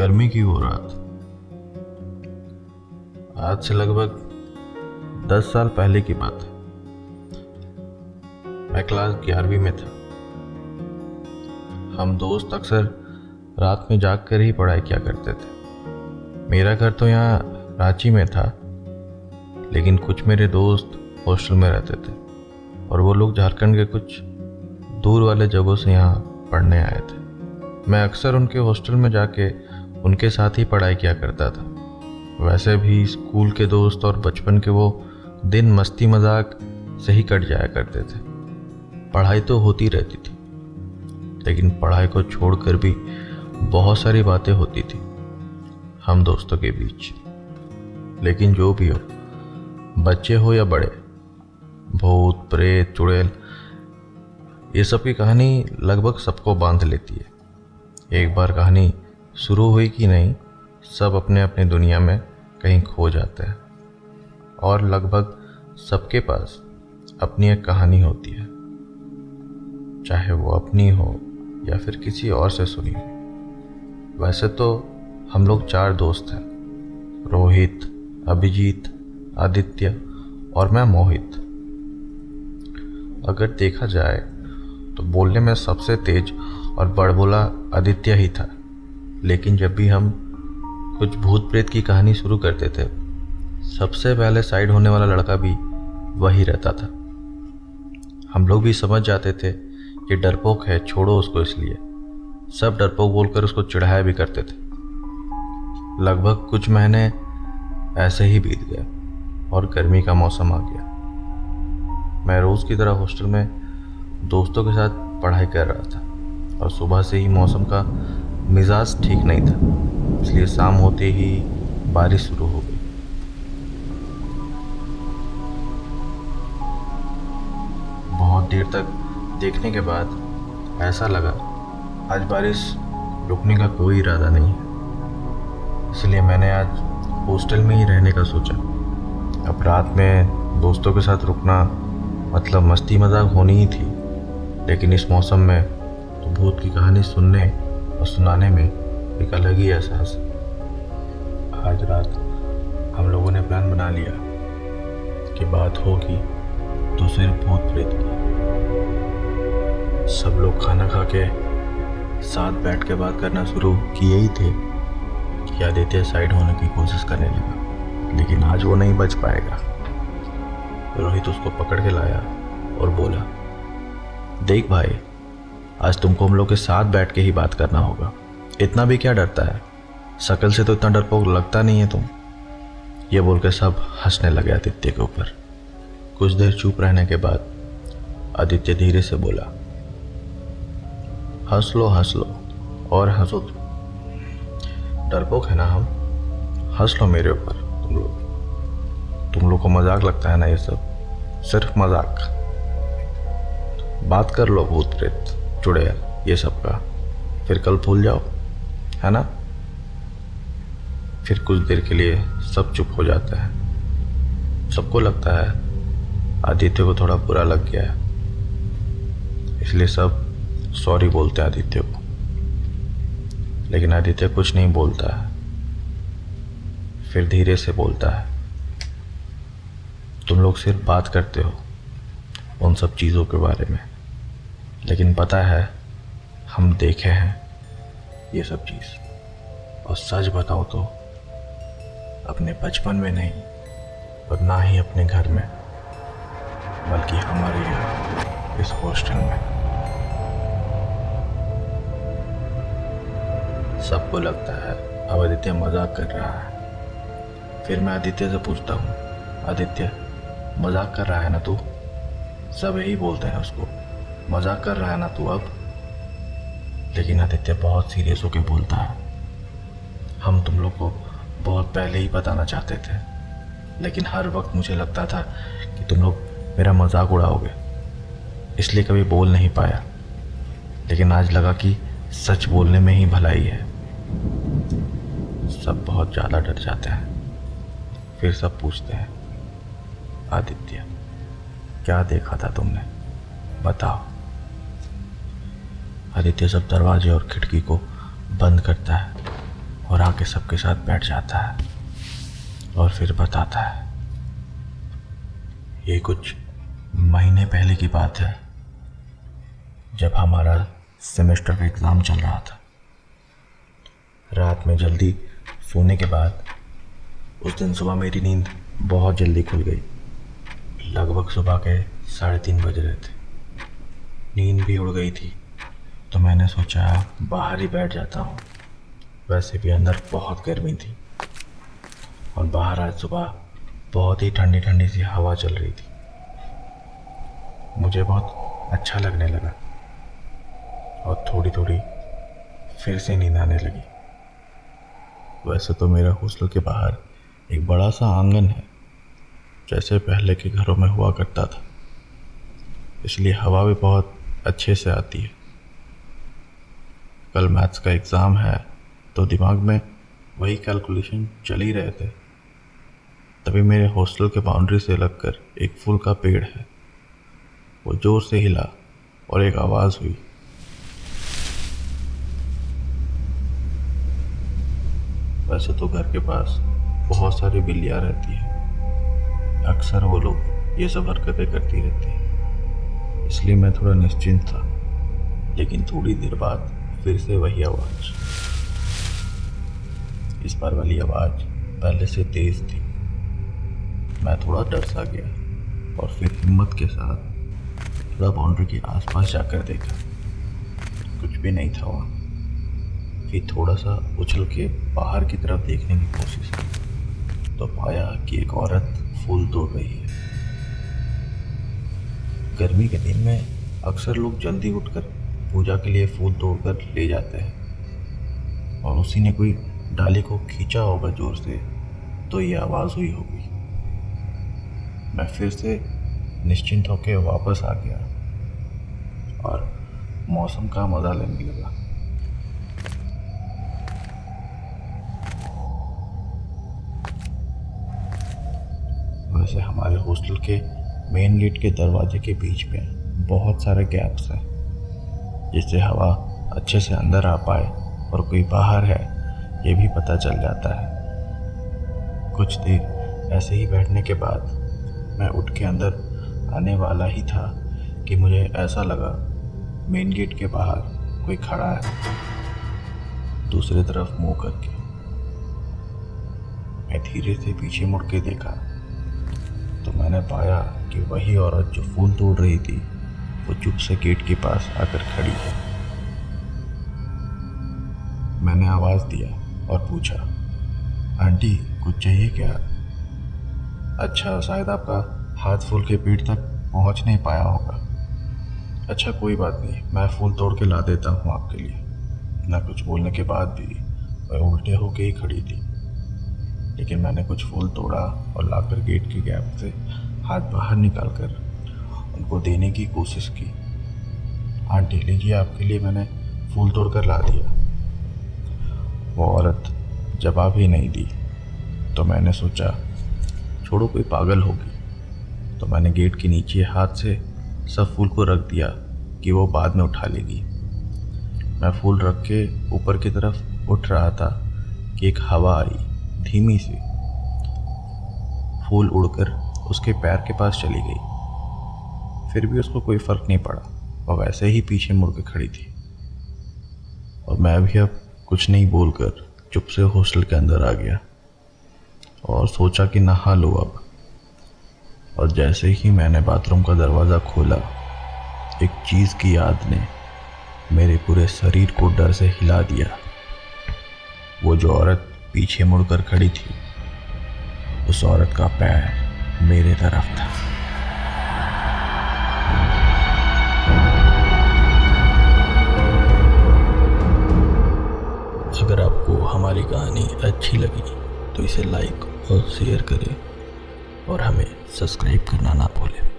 गर्मी की वो रात, आज से लगभग 10 साल पहले की बात है। मैं क्लास 11वीं में था। हम दोस्त अक्सर रात में जाग कर ही पढ़ाई किया करते थे। मेरा घर तो यहाँ रांची में था, लेकिन कुछ मेरे दोस्त हॉस्टल में रहते थे और वो लोग झारखंड के कुछ दूर वाले जगहों से यहाँ पढ़ने आए थे। मैं अक्सर उनके हॉस्टल में जाके उनके साथ ही पढ़ाई किया करता था। वैसे भी स्कूल के दोस्त और बचपन के वो दिन मस्ती मजाक से ही कट जाया करते थे। पढ़ाई तो होती रहती थी, लेकिन पढ़ाई को छोड़कर भी बहुत सारी बातें होती थी हम दोस्तों के बीच। लेकिन जो भी हो, बच्चे हो या बड़े, भूत प्रेत चुड़ैल, ये सब की कहानी लगभग सबको बांध लेती है। एक बार कहानी शुरू हुई कि नहीं, सब अपने अपने दुनिया में कहीं खो जाते हैं और लगभग सबके पास अपनी एक कहानी होती है, चाहे वो अपनी हो या फिर किसी और से सुनी हो। वैसे तो हम लोग 4 दोस्त हैं, रोहित, अभिजीत, आदित्य और मैं मोहित। अगर देखा जाए तो बोलने में सबसे तेज और बड़बोला आदित्य ही था, लेकिन जब भी हम कुछ भूत प्रेत की कहानी शुरू करते थे, सबसे पहले साइड होने वाला लड़का भी वही रहता था। हम लोग भी समझ जाते थे कि डरपोक है, छोड़ो उसको, इसलिए सब डरपोक बोलकर उसको चिढ़ाया भी करते थे। लगभग कुछ महीने ऐसे ही बीत गए और गर्मी का मौसम आ गया। मैं रोज़ की तरह हॉस्टल में दोस्तों के साथ पढ़ाई कर रहा था और सुबह से ही मौसम का मिजाज ठीक नहीं था, इसलिए शाम होते ही बारिश शुरू हो गई। बहुत देर तक देखने के बाद ऐसा लगा आज बारिश रुकने का कोई इरादा नहीं है, इसलिए मैंने आज हॉस्टल में ही रहने का सोचा। अब रात में दोस्तों के साथ रुकना मतलब मस्ती मजाक होनी ही थी, लेकिन इस मौसम में तो भूत की कहानी सुनने और सुनाने में एक अलग ही एहसास है। आज रात हम लोगों ने प्लान बना लिया कि बात होगी तो सिर्फ भूत प्रेत की। सब लोग खाना खा के साथ बैठ के बात करना शुरू किए ही थे कि आदित्य साइड होने की कोशिश करने लगा, लेकिन आज वो नहीं बच पाएगा। रोहित उसको पकड़ के लाया और बोला, देख भाई, आज तुमको हम लोग के साथ बैठ के ही बात करना होगा। इतना भी क्या डरता है, शक्ल से तो इतना डरपोक लगता नहीं है तुम। ये बोल के सब हंसने लगे आदित्य के ऊपर। कुछ देर चुप रहने के बाद आदित्य धीरे से बोला, हंस लो और हंसो। डरपोक है ना हम, हंस लो मेरे ऊपर। तुम लोग को मजाक लगता है ना, ये सब सिर्फ मजाक। बात कर लो भूत प्रेत चुड़ैल ये सब का, फिर कल भूल जाओ, है ना। फिर कुछ देर के लिए सब चुप हो जाते हैं। सबको लगता है आदित्य को थोड़ा बुरा लग गया है, इसलिए सब सॉरी बोलते हैं आदित्य को, लेकिन आदित्य कुछ नहीं बोलता है। फिर धीरे से बोलता है, तुम लोग सिर्फ बात करते हो उन सब चीज़ों के बारे में, लेकिन पता है हम देखे हैं ये सब चीज़। और सच बताओ तो अपने बचपन में नहीं, और ना ही अपने घर में, बल्कि हमारे यहाँ इस हॉस्टल में। सबको लगता है अब आदित्य मजाक कर रहा है। फिर मैं आदित्य से पूछता हूँ, आदित्य मजाक कर रहा है ना तू? सब यही बोलते हैं उसको, मजाक कर रहा है ना तू अब? लेकिन आदित्य बहुत सीरियस होकर बोलता है, हम तुम लोग को बहुत पहले ही बताना चाहते थे, लेकिन हर वक्त मुझे लगता था कि तुम लोग मेरा मजाक उड़ाओगे, इसलिए कभी बोल नहीं पाया। लेकिन आज लगा कि सच बोलने में ही भलाई है। सब बहुत ज़्यादा डर जाते हैं। फिर सब पूछते हैं, आदित्य क्या देखा था तुमने, बताओ। आदित्य सब दरवाजे और खिड़की को बंद करता है और आके सबके साथ बैठ जाता है और फिर बताता है। ये कुछ महीने पहले की बात है, जब हमारा सेमेस्टर का एग्ज़ाम चल रहा था। रात में जल्दी सोने के बाद उस दिन सुबह मेरी नींद बहुत जल्दी खुल गई। लगभग सुबह के 3:30 बज रहे थे। नींद भी उड़ गई थी, तो मैंने सोचा बाहर ही बैठ जाता हूँ। वैसे भी अंदर बहुत गर्मी थी और बाहर आज सुबह बहुत ही ठंडी ठंडी सी हवा चल रही थी। मुझे बहुत अच्छा लगने लगा और थोड़ी थोड़ी फिर से नींद आने लगी। वैसे तो मेरा हॉस्टल के बाहर एक बड़ा सा आंगन है, जैसे पहले के घरों में हुआ करता था, इसलिए हवा भी बहुत अच्छे से आती है। कल मैथ्स का एग्ज़ाम है, तो दिमाग में वही कैलकुलेशन चल ही रहे थे। तभी मेरे हॉस्टल के बाउंड्री से लगकर एक फूल का पेड़ है, वो जोर से हिला और एक आवाज़ हुई। वैसे तो घर के पास बहुत सारी बिल्लियाँ रहती हैं, अक्सर वो लोग ये सब हरकतें करती रहती हैं, इसलिए मैं थोड़ा निश्चिंत था। लेकिन थोड़ी देर बाद फिर से वही आवाज़। इस बार वाली आवाज़ पहले से तेज थी। मैं थोड़ा डर सा गया और फिर हिम्मत के साथ थोड़ा बाउंड्री के आसपास जाकर देखा। कुछ भी नहीं था वहाँ। फिर थोड़ा सा उछल के बाहर की तरफ देखने की कोशिश की, तो पाया कि एक औरत फूल तोड़ रही है। गर्मी के दिन में अक्सर लोग जल्दी उठकर पूजा के लिए फूल तोड़कर ले जाते हैं, और उसी ने कोई डाली को खींचा होगा जोर से, तो ये आवाज़ हुई होगी। मैं फिर से निश्चिंत होकर वापस आ गया और मौसम का मज़ा लेने लगा। वैसे हमारे हॉस्टल के मेन गेट के दरवाजे के बीच में बहुत सारे गैप्स हैं, जिससे हवा अच्छे से अंदर आ पाए और कोई बाहर है ये भी पता चल जाता है। कुछ देर ऐसे ही बैठने के बाद मैं उठ के अंदर आने वाला ही था कि मुझे ऐसा लगा मेन गेट के बाहर कोई खड़ा है, दूसरी तरफ मुंह करके। मैं धीरे से पीछे मुड़ के देखा तो मैंने पाया कि वही औरत जो फूल तोड़ रही थी, वो चुप से गेट के पास आकर खड़ी है। मैंने आवाज़ दिया और पूछा, आंटी कुछ चाहिए क्या? अच्छा, शायद आपका हाथ फूल के पेड़ तक पहुंच नहीं पाया होगा। अच्छा कोई बात नहीं, मैं फूल तोड़ के ला देता हूँ आपके लिए। ना कुछ बोलने के बाद भी वह उल्टे होके ही खड़ी थी, लेकिन मैंने कुछ फूल तोड़ा और लाकर गेट के गैप से हाथ बाहर निकालकर उनको देने की कोशिश की। आंटी लीजिए, आपके लिए मैंने फूल तोड़कर ला दिया। वो औरत जवाब ही नहीं दी, तो मैंने सोचा छोड़ो, कोई पागल होगी। तो मैंने गेट के नीचे हाथ से सब फूल को रख दिया कि वो बाद में उठा लेगी। मैं फूल रख के ऊपर की तरफ उठ रहा था कि एक हवा आई धीमी सी। फूल उड़कर उसके पैर के पास चली गई। फिर भी उसको कोई फर्क नहीं पड़ा, और वैसे ही पीछे मुड़ के खड़ी थी। और मैं भी अब कुछ नहीं बोलकर चुप से हॉस्टल के अंदर आ गया और सोचा कि नहा लो अब। और जैसे ही मैंने बाथरूम का दरवाज़ा खोला, एक चीज़ की याद ने मेरे पूरे शरीर को डर से हिला दिया। वो जो औरत पीछे मुड़कर खड़ी थी, उस औरत का पैर मेरे तरफ था। अगर आपको हमारी कहानी अच्छी लगी तो इसे लाइक और शेयर करें और हमें सब्सक्राइब करना ना भूलें।